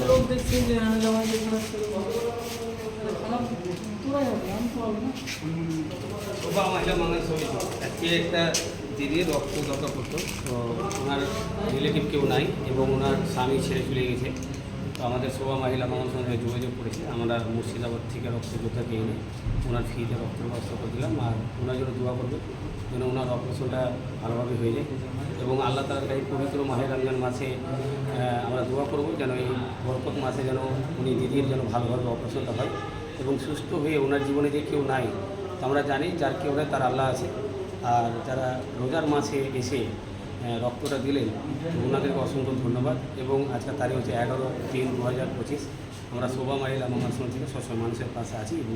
লোক দেখছি যে শোভা মহিলা মানুষ আজকে একটা দিদির রক্ত দরকার পড়তো, তো ওনার রিলেটিভ কেউ নাই এবং ওনার স্বামী ছেড়ে চলে গেছে। তো আমাদের শোভা মহিলা মানুষ সঙ্গে যোগাযোগ করেছে। আমরা মুর্শিদাবাদ থেকে রক্ত যোদ্ধা পেয়ে নিই, ওনার ফ্রিতে রক্ত ব্যবস্থা করে দিলাম। আর ওনার জন্য দোয়া করবে যেন ওনার অপারেশনটা ভালোভাবে হয়ে যায় এবং আল্লাহ তাআলার এই পবিত্র মাহে রমজান মাসে আমরা দোয়া করব যেন এই বরকত মাসে যেন উনি দিদির যেন ভালোভাবে অপারেশনটা হয় এবং সুস্থ হয়ে ওনার জীবনে যে কেউ নাই, তো আমরা জানি যার কেউ নেই তার আল্লাহ আছে। আর যারা রোজার মাসে এসে রক্তটা দিলেন, তো ওনাদেরকে অসংখ্য ধন্যবাদ। এবং আজকে তারিখ হচ্ছে 11-3-2025। আমরা শোভা মহিলা মানুষ থেকে সবসময় মানুষের পাশে আছি এবং